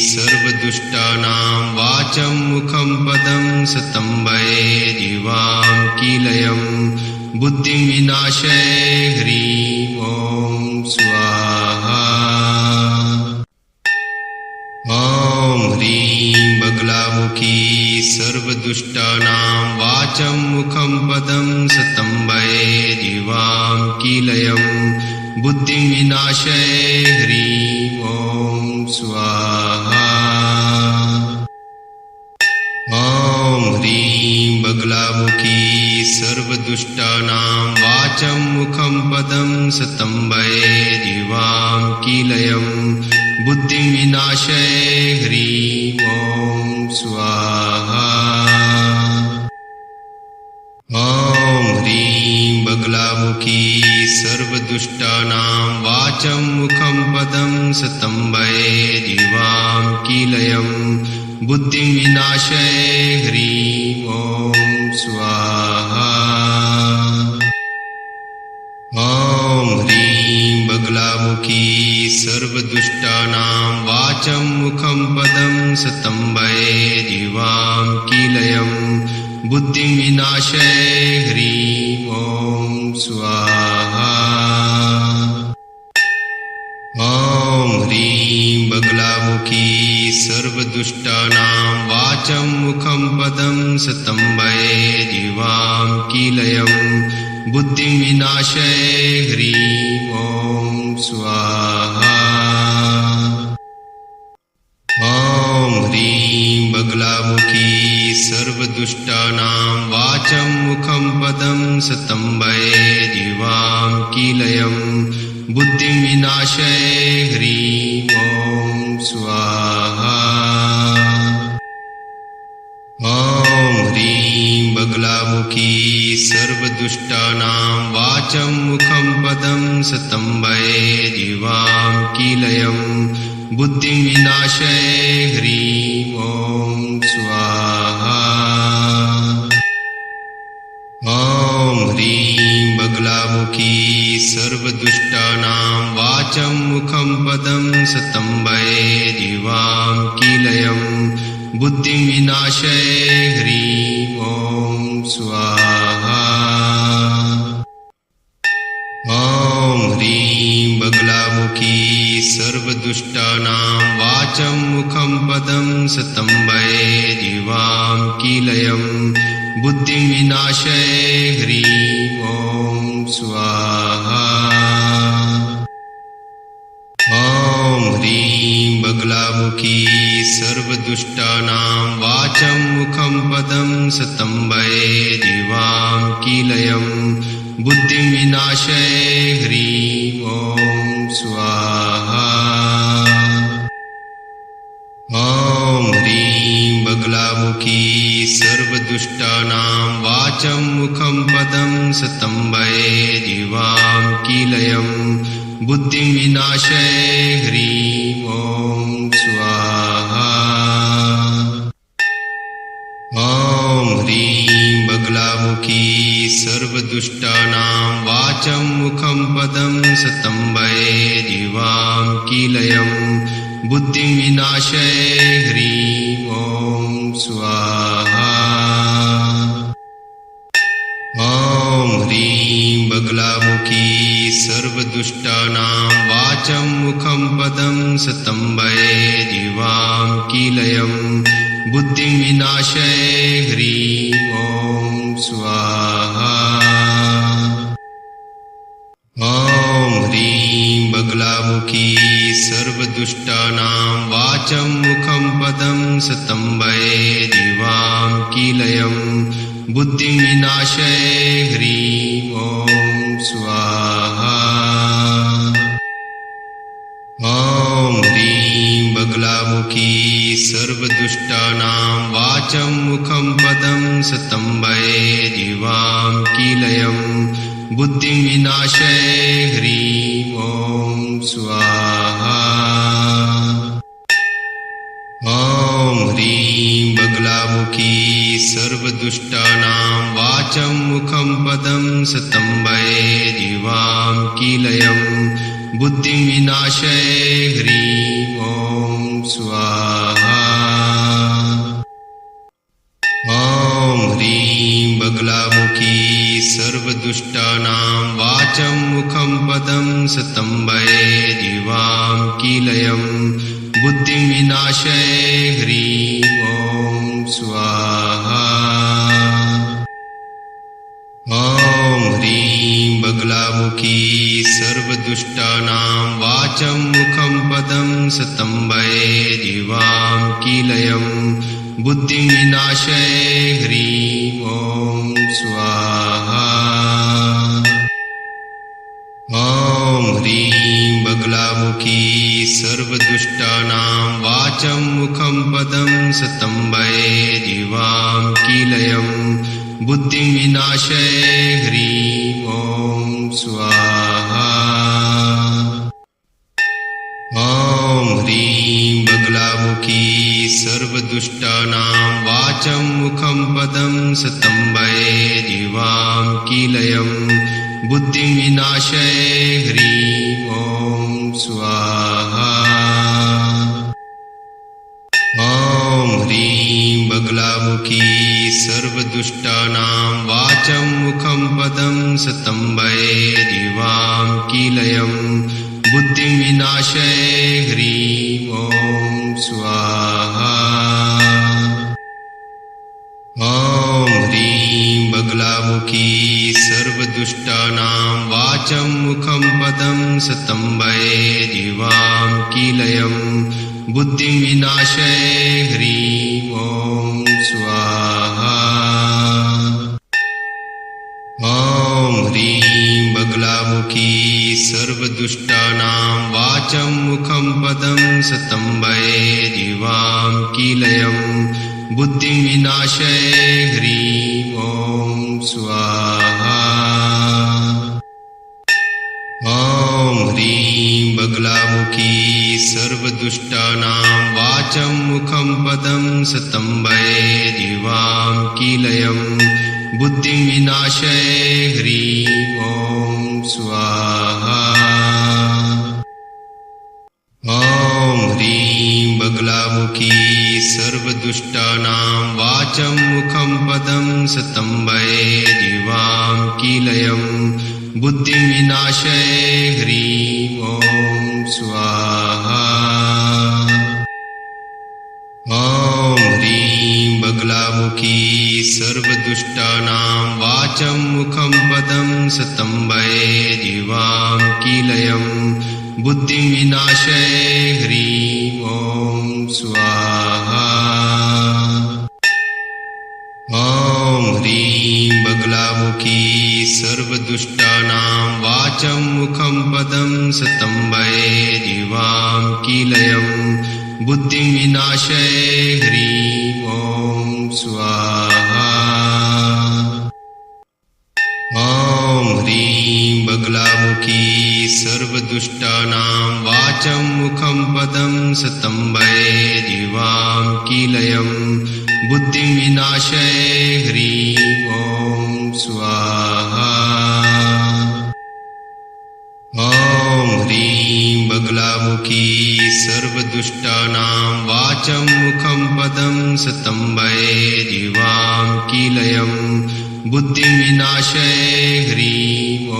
सर्वदुष्टानां वाचं मुखं पदं सतम्बये जीवां कीलयं बुद्धिं विनाशये ह्रीं ॐ स्वाहा। ॐ ह्रीं बगलामुखी सर्वदुष्टानां वाचं मुखं पदं सतम्बये जीवां कीलयं बुद्धिं विनाशये ह्रीं ॐ स्वाहा। ॐ ह्रीं बगलामुखी सर्वदुष्टानां वाचं मुखं पदं सतम्बये जीवां कीलयं बुद्धिं विनाशये ह्रीं ॐ स्वाहा। ॐ ह्रीं बगलामुखी सर्वदुष्टानां वाचं मुखं पदं सतम्बये जीवां कीलयं बुद्धिं विनाशये ह्रीं ॐ स्वाहा। स्तम्भये जीवां कीलयं बुद्धिं विनाशय ह्रीं ॐ स्वाहा। ॐ ह्रीं बगलामुखी सर्वदुष्टानां वाचं मुखं पदं स्तम्भये जीवां कीलयं बुद्धिं विनाशय ह्रीं ॐ स्वाहा। ॐ ह्रीं बगलामुखी सर्वदुष्टानां वाचं मुखं पदं स्तम्भये जीवां कीलयं बुद्धिं विनाशय ह्रीं ॐ स्वाहा। ॐ ह्रीं बगलामुखी सर्वदुष्टानां वाचं मुखं पदं स्तम्भये जीवां कीलयं बुद्धिं विनाशय ह्रीं ॐ स्वाहा। ॐ ह्रीं बगलामुखी सर्वदुष्टानां वाचं मुखं पदं स्तम्भये जीवां कीलयं बुद्धिं विनाशय ह्रीं ॐ स्वाहा। ॐ ह्रीं बगलामुखी सर्वदुष्टानां वाचं मुखं पदं स्तम्भये जीवां कीलयं बुद्धिं विनाशय ह्रीं ॐ स्वाहा। ॐ ह्रीं बगलामुखी सर्वदुष्टानां वाचं मुखं पदं स्तम्भये जीवां कीलयं बुद्धिं विनाशय ह्रीं ॐ स्वाहा। ॐ ह्रीं बगलामुखी सर्वदुष्टानां वाचं मुखं पदं स्तम्भये जीवां कीलयं बुद्धिं विनाशय ह्रीं ॐ स्वाहा। ॐ ह्रीं बगलामुखी सर्वदुष्टानां वाचं मुखं पदं स्तम्भये जीवां कीलयं बुद्धिं विनाशय ह्रीं ॐ स्वाहा। ॐ ह्रीं बगलामुखी सर्वदुष्टानां वाचं मुखं पदं स्तम्भये जीवां कीलयं बुद्धिं विनाशय ह्रीं ॐ स्वाहा। ॐ ह्रीं बगलामुखी सर्वदुष्टानां वाचं मुखं पदं स्तम्भये जीवां कीलयं बुद्धिं विनाशय ह्रीं ॐ स्वाहा। ॐ ह्रीं बगलामुखी सर्वदुष्टानां वाचं मुखं पदं स्तम्भये जीवां कीलयं बुद्धिं विनाशय ह्रीं ॐ स्वाहा। ॐ ह्रीं बगलामुखी सर्वदुष्टानां वाचं मुखं पदं स्तम्भये जीवां कीलयं बुद्धिं विनाशय ह्रीं ॐ स्वाहा। ॐ ह्रीं बगलामुखी सर्वदुष्टानां वाचं मुखं पदं स्तम्भये जीवां कीलयं बुद्धिं विनाशय ह्रीं ॐ स्वाहा। ॐ ह्रीं बगलामुखी सर्वदुष्टानां वाचं मुखं पदं स्तम्भये जीवां कीलयं बुद्धिं विनाशय ह्रीं ॐ स्वाहा। ॐ ह्रीं बगलामुखी सर्वदुष्टानां वाचं मुखं पदं स्तम्भये जीवां कीलयं बुद्धिं विनाशय ह्रीं ॐ स्वाहा। ॐ ह्रीं बगलामुखी सर्वदुष्टानां वाचं मुखं पदं स्तम्भये जीवां कीलयं बुद्धिं विनाशय ह्रीं ॐ स्वाहा। ॐ सर्वदुष्टानां वाचं मुखं पदं स्तम्भयेदिवां कीलयं बुद्धिं विनाशये ह्रीं ॐ स्वाहा। ॐ ह्रीं बगलामुखी सर्वदुष्टानां वाचं मुखं पदं स्तम्भयेदिवां कीलयं बुद्धिं विनाशये ह्रीं ॐ स्वाहा। ॐ ह्रीं बगलामुखी सर्वदुष्टानां वाचं मुखं पदं स्तम्भयेदिवां कीलयं बुद्धिं विनाशये ह्रीं ॐ स्वाहा। ॐ ह्रीं बगलामुखी सर्वदुष्टानां वाचं मुखं पदं स्तम्भयेदिवां कीलयं बुद्धिं विनाशये ह्रीं ॐ स्वाहा। ॐ ह्रीं बगलामुखी सर्वदुष्टानां वाचं मुखं पदं स्तम्भयेदिवां कीलयं बुद्धिं विनाशये ह्रीं ॐ स्वाहा। ॐ ह्रीं बगलामुखी सर्वदुष्टानां वाचं मुखं पदं स्तम्भयेदिवां कीलयं बुद्धिं विनाशये ह्रीं ॐ स्वाहा। ॐ ह्रीं बगलामुखी सर्वदुष्टानां वाचं मुखं पदं स्तम्भयेदिवां कीलयं बुद्धिं विनाशये ह्रीं ॐ स्वाहा। ॐ ह्रीं बगलामुखी सर्वदुष्टानां वाचं मुखं पदं स्तम्भयेदिवां कीलयं बुद्धिं विनाशये ह्रीं ॐ स्वाहा। ॐ ह्रीं बगलामुखी सर्वदुष्टानां वाचं मुखं पदं स्तम्भयेदिवां कीलयं बुद्धिं विनाशये ह्रीं ॐ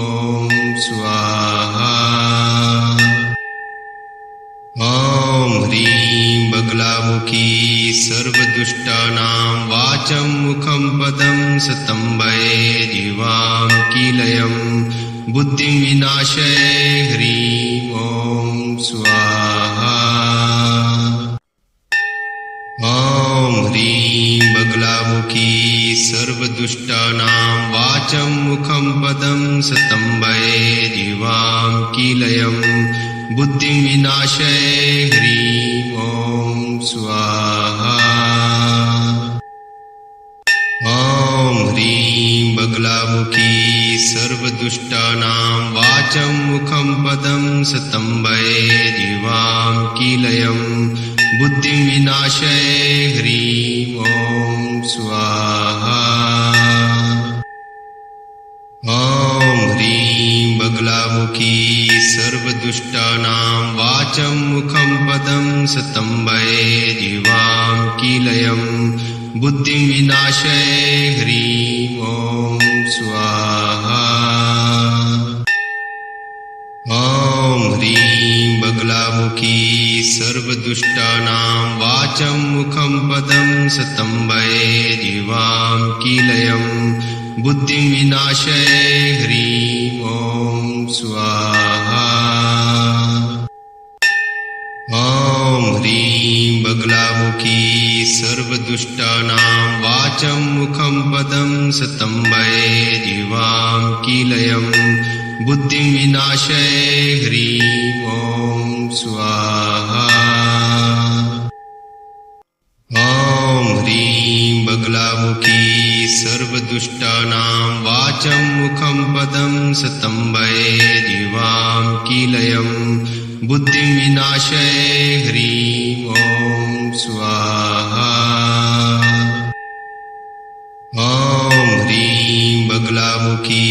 स्वाहा। ॐ ह्रीं बगलामुखी सर्वदुष्टानां वाचं मुखं पदं स्तम्भयेदिवां कीलयं बुद्धिं विनाशये ह्रीं ॐ स्वाहा। ॐ ह्रीं बगलामुखी सर्वदुष्टानां वाचं मुखं पदं स्तम्भयेदिवां कीलयं बुद्धिं विनाशये ह्रीं ॐ स्वाहा। ॐ ह्रीं बगलामुखी सर्वदुष्टानां वाचं मुखं पदं स्तम्भयेदिवां कीलयं बुद्धिं विनाशये ह्रीं ॐ स्वाहा। ॐ ह्रीं बगलामुखी सर्वदुष्टानां वाचं मुखं पदं स्तम्भयेदिवां कीलयं बुद्धिं विनाशये ह्रीं ॐ स्वाहा। ॐ ह्रीं बगलामुखी सर्वदुष्टानां वाचं मुखं पदं स्तम्भयेदिवां कीलयं बुद्धिं विनाशये ह्रीं ॐ स्वाहा। ॐ ह्रीं बगलामुखी सर्वदुष्टानां वाचं मुखं पदं स्तम्भयेदिवां कीलयं बुद्धिं विनाशये ह्रीं ॐ स्वाहा। ॐ ह्रीं बगलामुखी सर्वदुष्टानां वाचं मुखं पदं स्तम्भयेदिवां कीलयं बुद्धिं विनाशये ह्रीं ॐ स्वाहा। ॐ ह्रीं बगलामुखी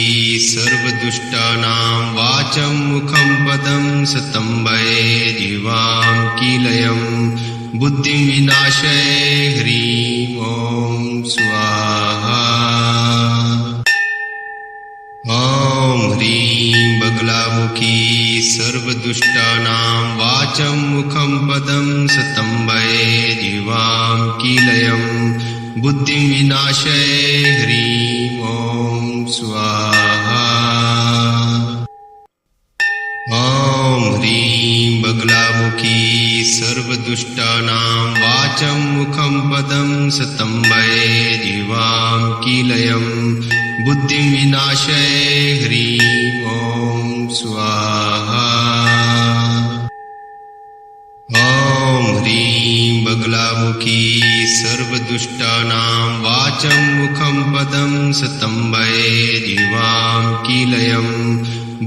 सर्वदुष्टानां वाचं मुखं पदं स्तम्भयेदिवां कीलयं बुद्धिं विनाशये ह्रीं ॐ स्वाहा। बुद्धिं विनाशय ह्रीं ॐ स्वाहा। ॐ ह्रीं बगलामुखी सर्वदुष्टानां वाचं मुखं पदं स्तम्भये जीवां कीलयं बुद्धिं विनाशय ह्रीं ॐ स्वाहा। ॐ ह्रीं बगलामुखी सर्वदुष्टानां वाचं मुखं पदं स्तम्भये जीवां कीलयं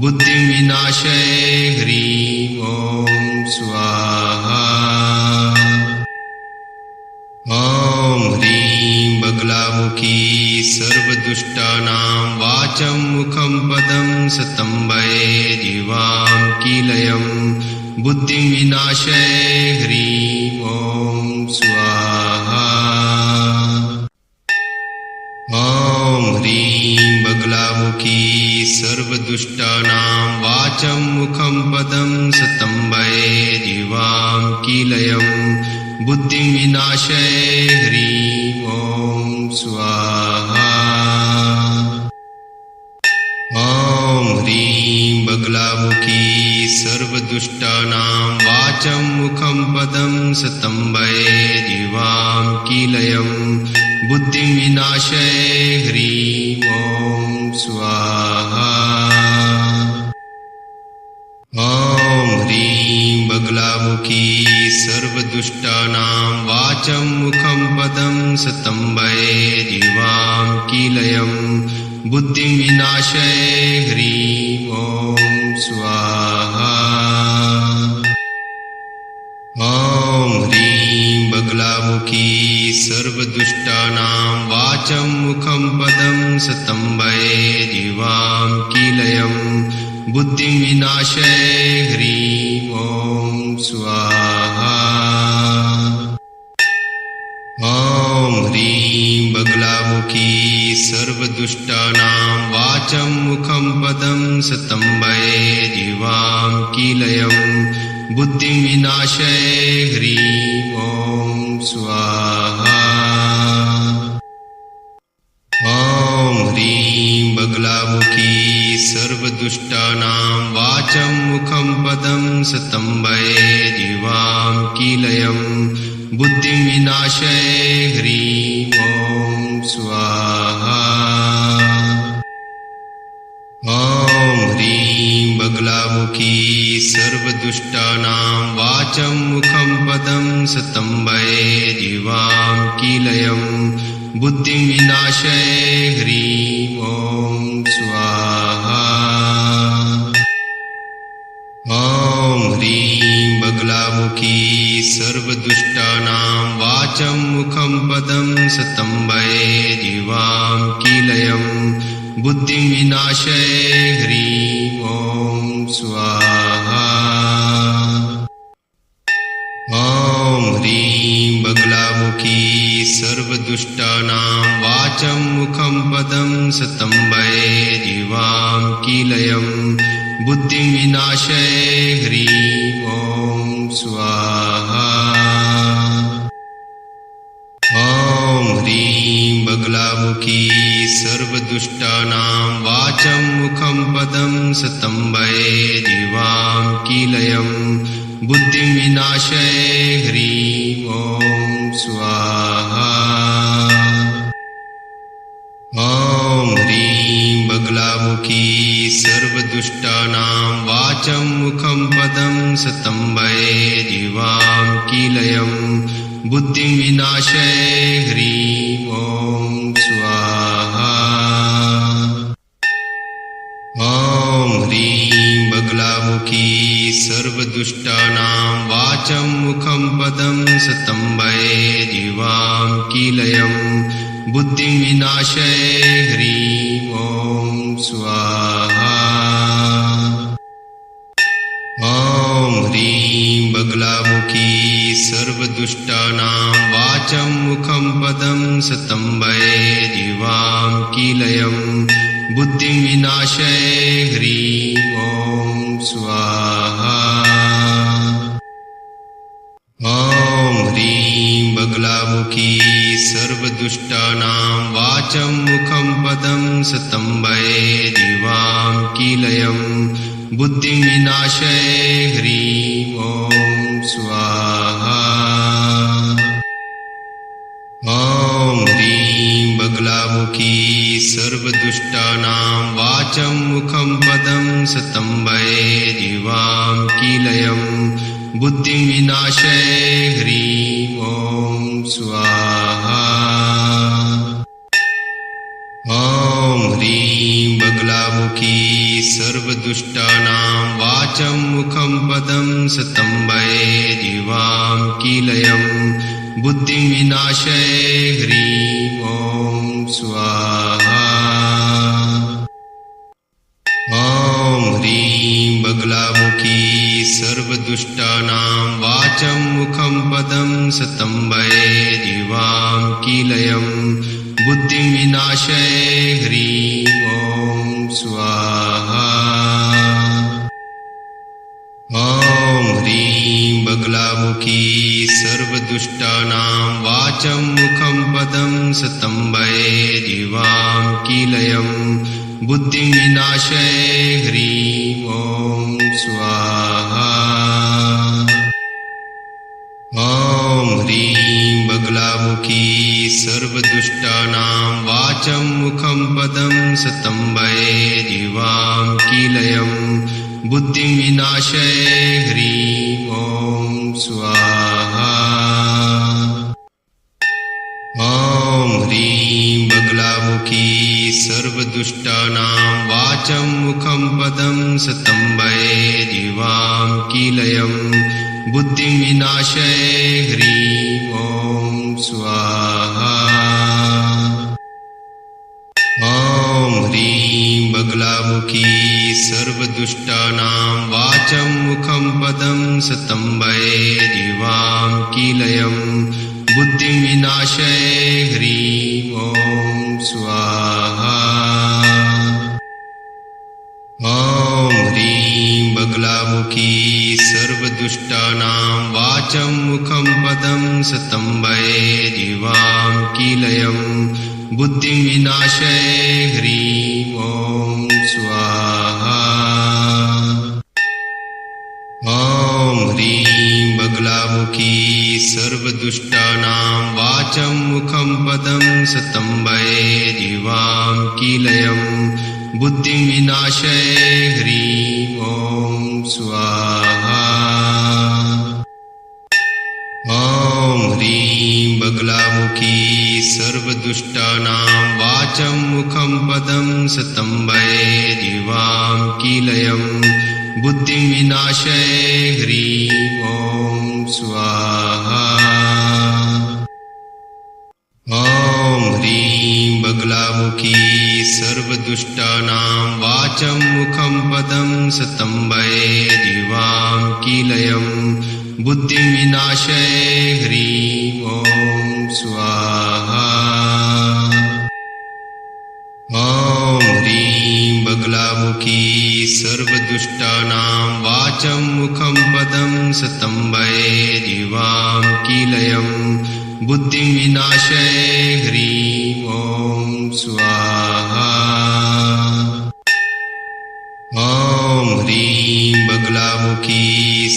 बुद्धिं विनाशय ह्रीं ॐ स्वाहा। ॐ ह्रीं बगलामुखी सर्वदुष्टानां वाचं मुखं पदं स्तम्भये जीवां कीलयं बुद्धिं विनाशय ह्रीं ॐ स्वाहा। ॐ ह्रीं बगलामुखी सर्वदुष्टानां वाचं मुखं पदं स्तम्भये जीवां कीलयं बुद्धिं विनाशय ह्रीं ॐ स्वाहा। ॐ ह्रीं बगलामुखी सर्वदुष्टानां वाचं मुखं पदं स्तम्भये जीवां कीलयं बुद्धिं विनाशय ह्रीं ॐ स्वाहा। ॐ ह्रीं बगलामुखी सर्वदुष्टानां वाचं मुखं पदं स्तम्भये जीवां कीलयं बुद्धिं विनाशय ह्रीं ॐ स्वाहा। ॐ ह्रीं बगलामुखी सर्वदुष्टानां वाचं मुखं पदं स्तम्भये जीवां कीलयं बुद्धिं विनाशय ह्रीं ॐ स्वाहा। ॐ ह्रीं बगलामुखी सर्वदुष्टानां वाचं मुखं पदं स्तम्भये जीवां कीलयं बुद्धिं विनाशय ह्रीं ॐ स्वाहा। ॐ ह्रीं बगलामुखी सर्वदुष्टानां वाचं मुखं पदं स्तम्भये जीवां कीलयं बुद्धिं विनाशय ह्रीं ॐ स्वाहा। ॐ ह्रीं बगलामुखी सर्वदुष्टानां वाचं मुखं पदं स्तम्भये जीवां कीलयं बुद्धिं विनाशय ह्रीं ॐ स्वाहा। ॐ ह्रीं बगलामुखी सर्वदुष्टानां वाचं मुखं पदं स्तम्भये जीवां कीलयं बुद्धिं विनाशय ह्रीं ॐ स्वाहा। ॐ ह्रीं बगलामुखी सर्वदुष्टानां वाचं मुखं पदं स्तम्भये जीवां कीलयं बुद्धिं विनाशय ह्रीं ॐ स्वाहा। ॐ ह्रीं बगलामुखी सर्वदुष्टानां वाचं मुखं पदं स्तम्भये जीवां कीलयं बुद्धिं विनाशय ह्रीं ॐ स्वाहा। ॐ ह्रीं बगलामुखी सर्वदुष्टानां वाचं मुखं पदं स्तम्भये जीवां कीलयं बुद्धिं विनाशय ह्रीं ॐ स्वाहा। ॐ ह्रीं बगलामुखी सर्वदुष्टानां वाचं मुखं पदं स्तम्भये जीवां कीलयं बुद्धिं विनाशय ह्रीं ॐ स्वाहा। ॐ ह्रीं बगलामुखी सर्वदुष्टानां वाचं मुखं पदं स्तम्भये जीवां कीलयं बुद्धिं विनाशय ह्रीं ॐ स्वाहा। ॐ ह्रीं बगलामुखी सर्व सर्वदुष्टानां वाचं मुखं पदं सतम्बये जीवां कीलयं बुद्धिं विनाशये ह्रीं ॐ स्वाहा। ॐ ह्रीं बगलामुखी सर्वदुष्टानां वाचं मुखं पदं सतम्बये जीवां कीलयं बुद्धिं विनाशये ह्रीं ॐ स्वाहा। ॐ ह्रीं बगलामुखी सर्वदुष्टानां वाचं मुखं पदं सतम्बये जीवां कीलयं बुद्धिं विनाशये ह्रीं ॐ स्वाहा। ॐ ह्रीं बगलामुखी सर्वदुष्टानां वाचं मुखं पदं सतम्बये जीवां कीलयं बुद्धिं विनाशये ह्रीं ॐ स्वाहा। ॐ ह्रीं बगलामुखी सर्वदुष्टानां वाचं मुखं पदं सतम्बये जीवां कीलयं बुद्धिं विनाशये ह्रीं ॐ स्वाहा। ॐ ह्रीं बगलामुखी सर्वदुष्टानां वाचं मुखं पदं सतम्बये जीवां कीलयं बुद्धिं विनाशये ह्रीं ॐ स्वाहा। ॐ ह्रीं बगलामुखी सर्वदुष्टानां वाचं मुखं पदं सतम्बये जीवां कीलयं बुद्धिं विनाशये ह्रीं ॐ स्वाहा। ॐ ह्रीं बगलामुखी सर्वदुष्टानां वाचं मुखं पदं सतम्बये जीवां कीलयं बुद्धिं विनाशये ह्रीं ॐ स्वाहा। ॐ ह्रीं बगलामुखी सर्वदुष्टानां वाचं मुखं पदं सतम्बये जीवां कीलयं बुद्धिं विनाशये ह्रीं ॐ स्वाहा। ॐ ह्रीं बगलामुखी सर्वदुष्टानां वाचं मुखं पदं सतम्बये जीवां कीलयं बुद्धिं विनाशये ह्रीं ॐ स्वाहा। ॐ ह्रीं बगलामुखी सर्वदुष्टानां वाचं मुखं पदं सतम्बये जीवां कीलयं बुद्धिं विनाशये ह्रीं ॐ स्वाहा। ॐ ह्रीं बगलामुखी सर्वदुष्टानां वाचं मुखं पदं सतम्बये जीवां कीलयं बुद्धिं विनाशये ह्रीं ॐ स्वाहा। ॐ ह्रीं बगलामुखी सर्वदुष्टानां वाचं मुखं पदं सतम्बये जीवां कीलयं बुद्धिं विनाशये ह्रीं ॐ स्वाहा। ॐ ह्रीं बगलामुखी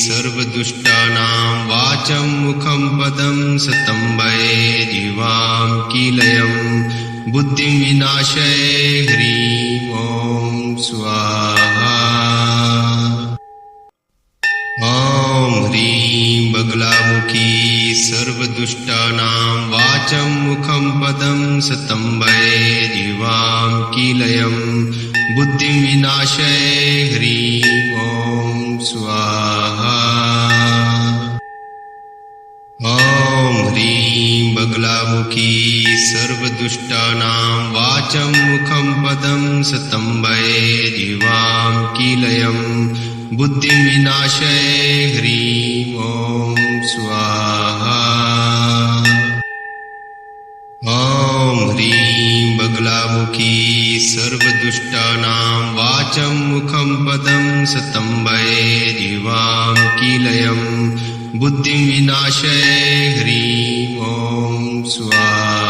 सर्वदुष्टानां वाचं मुखं पदं सतम्बये जीवां कीलयं बुद्धिं विनाशये ह्रीं ॐ स्वाहा। ॐ ह्रीं बगलामुखी सर्वदुष्टानां वाचं मुखं पदं सतम्बये जीवां कीलयं बुद्धिं विनाशये ह्रीं ॐ स्वाहा। ॐ ह्रीं बगलामुखी सर्वदुष्टानां वाचं मुखं पदं सतम्बये जीवां कीलयं बुद्धिं विनाशये ह्रीं ॐ स्वाहा। ॐ ह्रीं बगलामुखी सर्वदुष्टानां वाचं मुखं पदं सतम्बये जीवां कीलयं बुद्धिं विनाशये ह्रीं ॐ स्वाहा।